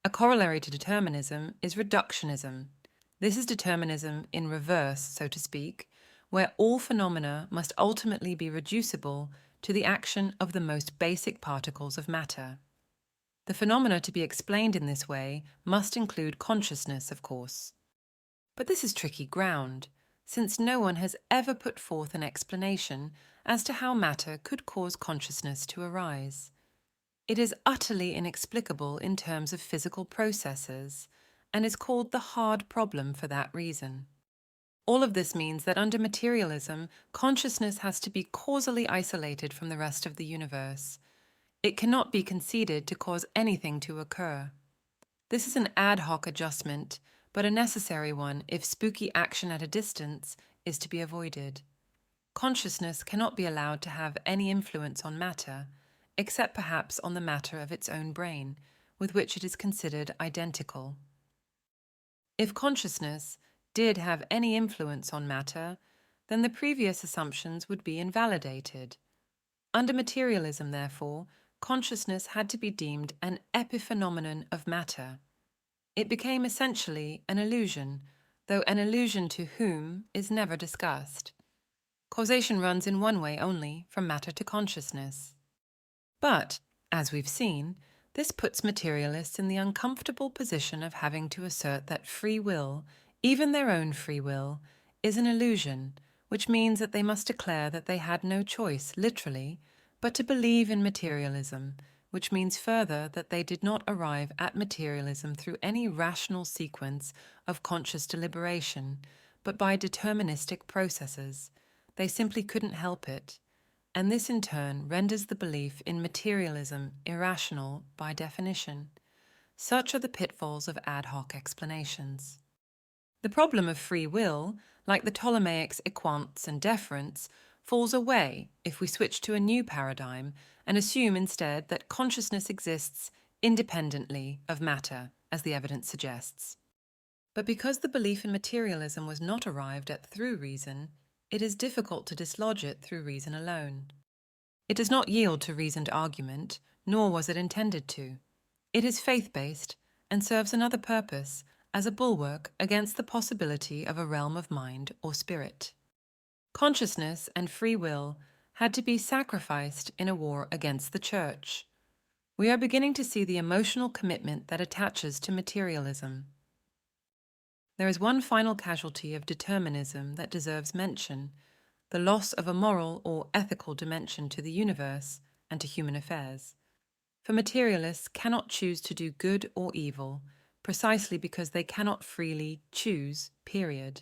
A corollary to determinism is reductionism. This is determinism in reverse, so to speak, where all phenomena must ultimately be reducible to the action of the most basic particles of matter. The phenomena to be explained in this way must include consciousness, of course. But this is tricky ground, since no one has ever put forth an explanation as to how matter could cause consciousness to arise. It is utterly inexplicable in terms of physical processes, and is called the hard problem for that reason. All of this means that under materialism, consciousness has to be causally isolated from the rest of the universe. It cannot be conceded to cause anything to occur. This is an ad hoc adjustment, but a necessary one if spooky action at a distance is to be avoided. Consciousness cannot be allowed to have any influence on matter, except perhaps on the matter of its own brain, with which it is considered identical. If consciousness did have any influence on matter, then the previous assumptions would be invalidated. Under materialism, therefore, consciousness had to be deemed an epiphenomenon of matter. It became essentially an illusion, though an illusion to whom is never discussed. Causation runs in one way only, from matter to consciousness. But, as we've seen, this puts materialists in the uncomfortable position of having to assert that free will, even their own free will, is an illusion, which means that they must declare that they had no choice, literally, but to believe in materialism, which means further that they did not arrive at materialism through any rational sequence of conscious deliberation, but by deterministic processes. They simply couldn't help it, and this in turn renders the belief in materialism irrational by definition. Such are the pitfalls of ad hoc explanations. The problem of free will, like the Ptolemaics' equants and deference, falls away if we switch to a new paradigm and assume instead that consciousness exists independently of matter, as the evidence suggests. But because the belief in materialism was not arrived at through reason, it is difficult to dislodge it through reason alone. It does not yield to reasoned argument, nor was it intended to. It is faith-based and serves another purpose as a bulwark against the possibility of a realm of mind or spirit. Consciousness and free will had to be sacrificed in a war against the Church. We are beginning to see the emotional commitment that attaches to materialism. There is one final casualty of determinism that deserves mention: the loss of a moral or ethical dimension to the universe and to human affairs. For materialists cannot choose to do good or evil, precisely because they cannot freely choose, period.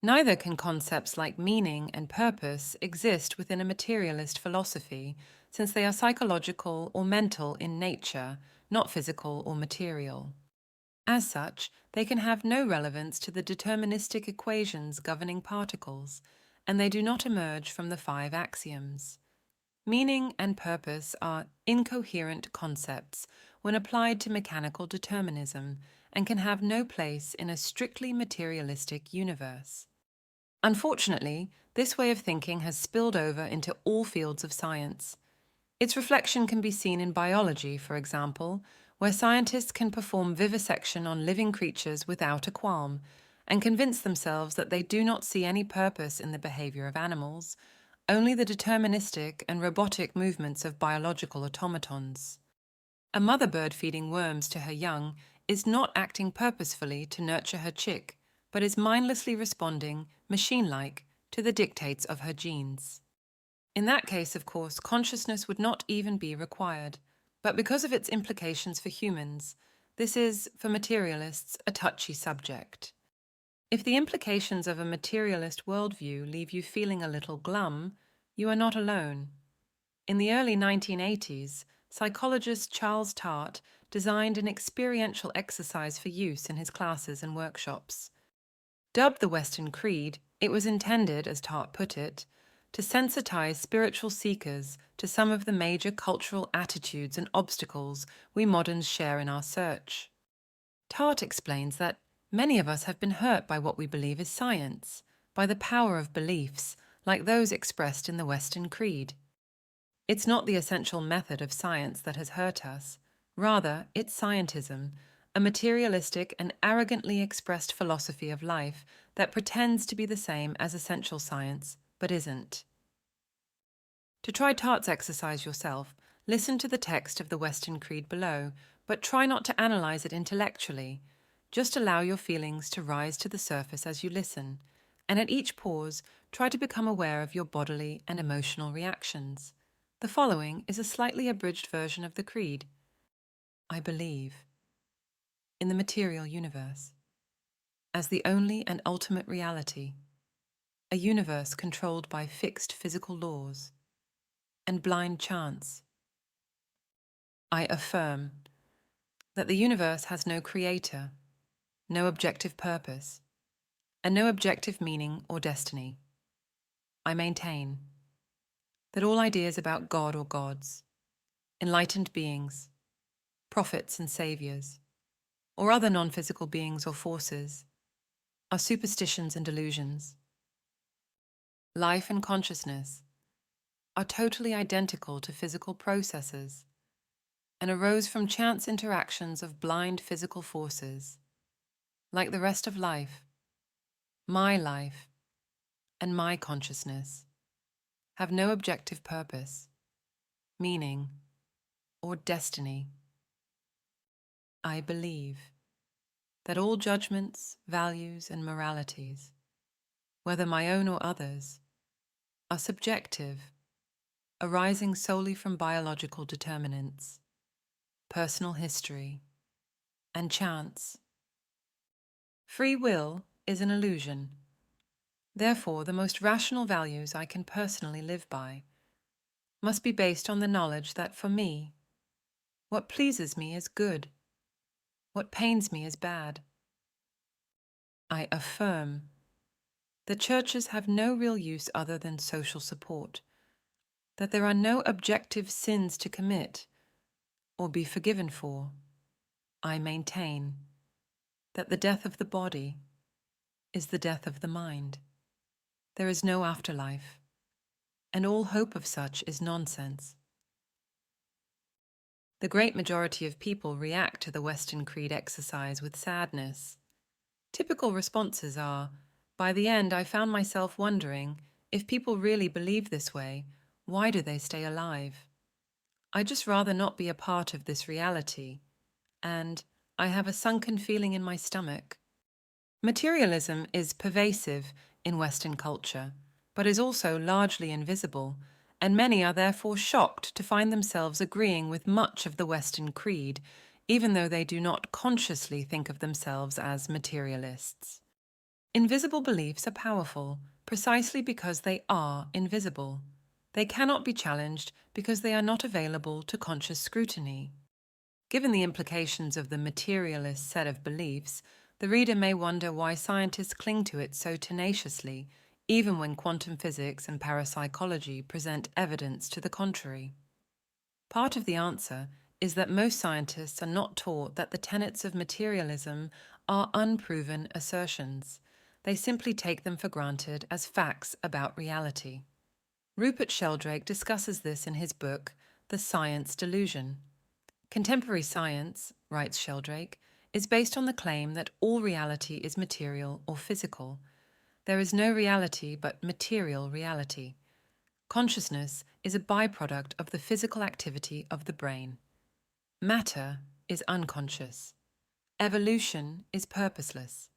Neither can concepts like meaning and purpose exist within a materialist philosophy, since they are psychological or mental in nature, not physical or material. As such, they can have no relevance to the deterministic equations governing particles, and they do not emerge from the 5 axioms. Meaning and purpose are incoherent concepts when applied to mechanical determinism and can have no place in a strictly materialistic universe. Unfortunately, this way of thinking has spilled over into all fields of science. Its reflection can be seen in biology, for example, where scientists can perform vivisection on living creatures without a qualm and convince themselves that they do not see any purpose in the behavior of animals, only the deterministic and robotic movements of biological automatons. A mother bird feeding worms to her young is not acting purposefully to nurture her chick, but is mindlessly responding, machine-like, to the dictates of her genes. In that case, of course, consciousness would not even be required, but because of its implications for humans, this is, for materialists, a touchy subject. If the implications of a materialist worldview leave you feeling a little glum, you are not alone. In the early 1980s, psychologist Charles Tart designed an experiential exercise for use in his classes and workshops. Dubbed the Western Creed, it was intended, as Tart put it, to sensitize spiritual seekers to some of the major cultural attitudes and obstacles we moderns share in our search. Tart explains that many of us have been hurt by what we believe is science, by the power of beliefs, like those expressed in the Western Creed. It's not the essential method of science that has hurt us, rather, it's scientism, a materialistic and arrogantly expressed philosophy of life that pretends to be the same as essential science, but isn't. To try Tart's exercise yourself, listen to the text of the Western Creed below, but try not to analyze it intellectually. Just allow your feelings to rise to the surface as you listen, and at each pause, try to become aware of your bodily and emotional reactions. The following is a slightly abridged version of the Creed. I believe in the material universe as the only and ultimate reality, a universe controlled by fixed physical laws and blind chance. I affirm that the universe has no creator, no objective purpose, and no objective meaning or destiny. I maintain that all ideas about God or gods, enlightened beings, prophets and saviors, or other non-physical beings or forces are superstitions and delusions. Life and consciousness are totally identical to physical processes and arose from chance interactions of blind physical forces. Like the rest of life, and my consciousness have no objective purpose, meaning, or destiny. I believe that all judgments, values, and moralities, whether my own or others, are subjective, arising solely from biological determinants, personal history, and chance. Free will is an illusion. Therefore, the most rational values I can personally live by must be based on the knowledge that for me, what pleases me is good, what pains me is bad. I affirm that churches have no real use other than social support, that there are no objective sins to commit or be forgiven for. I maintain that the death of the body is the death of the mind. There is no afterlife, and all hope of such is nonsense. The great majority of people react to the Western Creed exercise with sadness. Typical responses are, by the end I found myself wondering, if people really believe this way, why do they stay alive? I'd just rather not be a part of this reality, and I have a sunken feeling in my stomach. Materialism is pervasive in Western culture, but is also largely invisible, and many are therefore shocked to find themselves agreeing with much of the Western creed, even though they do not consciously think of themselves as materialists. Invisible beliefs are powerful precisely because they are invisible. They cannot be challenged because they are not available to conscious scrutiny. Given the implications of the materialist set of beliefs, the reader may wonder why scientists cling to it so tenaciously, even when quantum physics and parapsychology present evidence to the contrary. Part of the answer is that most scientists are not taught that the tenets of materialism are unproven assertions. They simply take them for granted as facts about reality. Rupert Sheldrake discusses this in his book, The Science Delusion. Contemporary science, writes Sheldrake, is based on the claim that all reality is material or physical. There is no reality but material reality. Consciousness is a byproduct of the physical activity of the brain. Matter is unconscious. Evolution is purposeless.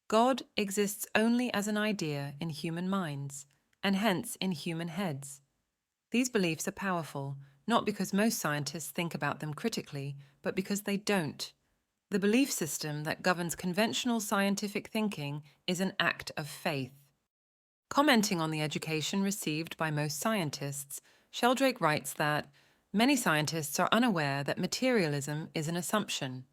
God exists only as an idea in human minds, and hence in human heads. These beliefs are powerful, not because most scientists think about them critically, but because they don't. The belief system that governs conventional scientific thinking is an act of faith. Commenting on the education received by most scientists, Sheldrake writes that many scientists are unaware that materialism is an assumption.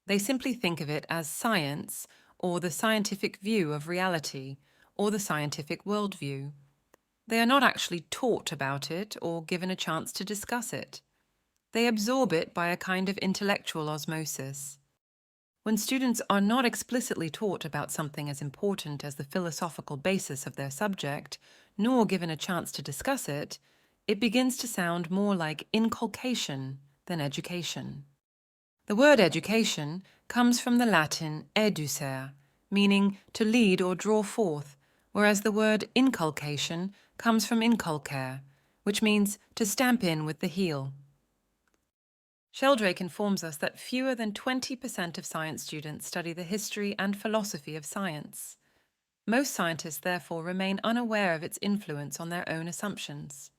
They simply think of it as science, or the scientific view of reality, or the scientific worldview. They are not actually taught about it or given a chance to discuss it. They absorb it by a kind of intellectual osmosis. When students are not explicitly taught about something as important as the philosophical basis of their subject, nor given a chance to discuss it, it begins to sound more like inculcation than education. The word education comes from the Latin educere, meaning to lead or draw forth, whereas the word inculcation comes from inculcare, which means to stamp in with the heel. Sheldrake informs us that fewer than 20% of science students study the history and philosophy of science. Most scientists therefore remain unaware of its influence on their own assumptions.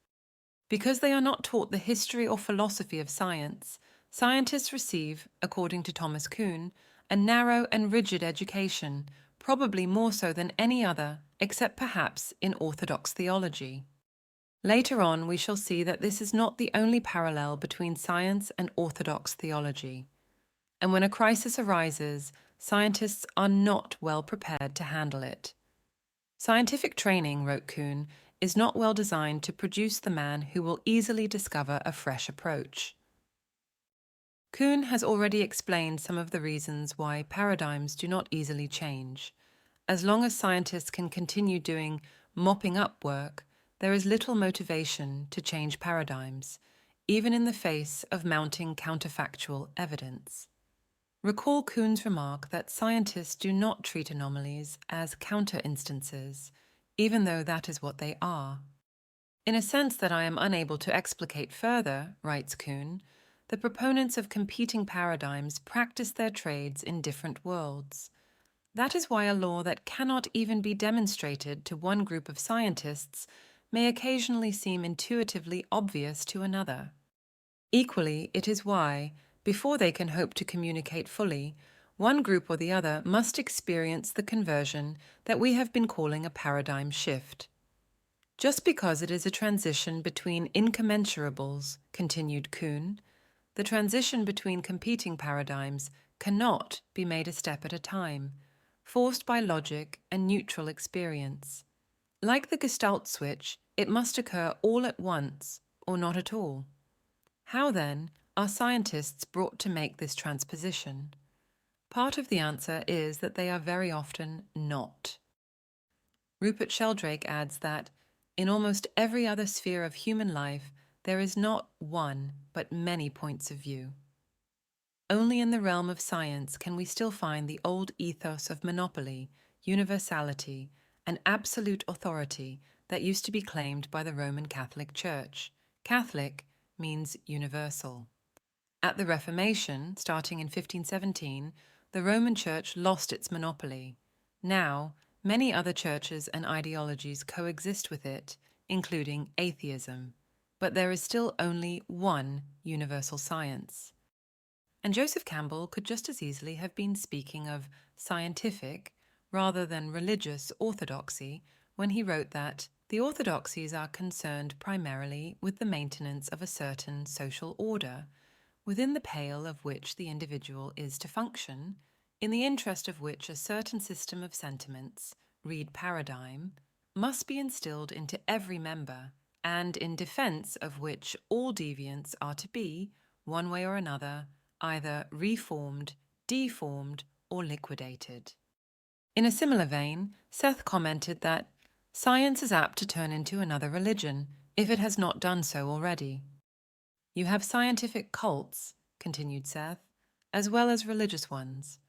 Because they are not taught the history or philosophy of science, scientists receive, according to Thomas Kuhn, a narrow and rigid education, probably more so than any other, except perhaps in orthodox theology. Later on, we shall see that this is not the only parallel between science and orthodox theology. And when a crisis arises, scientists are not well prepared to handle it. Scientific training, wrote Kuhn, is not well designed to produce the man who will easily discover a fresh approach. Kuhn has already explained some of the reasons why paradigms do not easily change. As long as scientists can continue doing mopping up work, there is little motivation to change paradigms, even in the face of mounting counterfactual evidence. Recall Kuhn's remark that scientists do not treat anomalies as counter-instances, even though that is what they are. In a sense that I am unable to explicate further, writes Kuhn, the proponents of competing paradigms practice their trades in different worlds. That is why a law that cannot even be demonstrated to one group of scientists may occasionally seem intuitively obvious to another. Equally, it is why, before they can hope to communicate fully, one group or the other must experience the conversion that we have been calling a paradigm shift. Just because it is a transition between incommensurables, continued Kuhn, the transition between competing paradigms cannot be made a step at a time, forced by logic and neutral experience. Like the Gestalt switch, it must occur all at once, or not at all. How, then, are scientists brought to make this transposition? Part of the answer is that they are very often not. Rupert Sheldrake adds that, in almost every other sphere of human life, there is not one, but many points of view. Only in the realm of science can we still find the old ethos of monopoly, universality, and absolute authority that used to be claimed by the Roman Catholic Church. Catholic means universal. At the Reformation, starting in 1517, the Roman Church lost its monopoly. Now, many other churches and ideologies coexist with it, including atheism. But there is still only one universal science. And Joseph Campbell could just as easily have been speaking of scientific rather than religious orthodoxy when he wrote that the orthodoxies are concerned primarily with the maintenance of a certain social order, within the pale of which the individual is to function, in the interest of which a certain system of sentiments, read paradigm, must be instilled into every member, and in defense of which all deviants are to be, one way or another, either reformed, deformed, or liquidated. In a similar vein, Seth commented that science is apt to turn into another religion, if it has not done so already. You have scientific cults, continued Seth, as well as religious ones.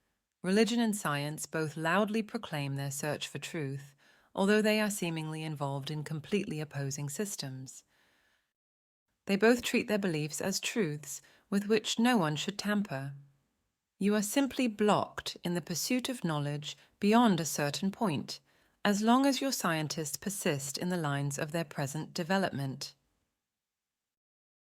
Religion and science both loudly proclaim their search for truth, although they are seemingly involved in completely opposing systems. They both treat their beliefs as truths with which no one should tamper. You are simply blocked in the pursuit of knowledge beyond a certain point, as long as your scientists persist in the lines of their present development.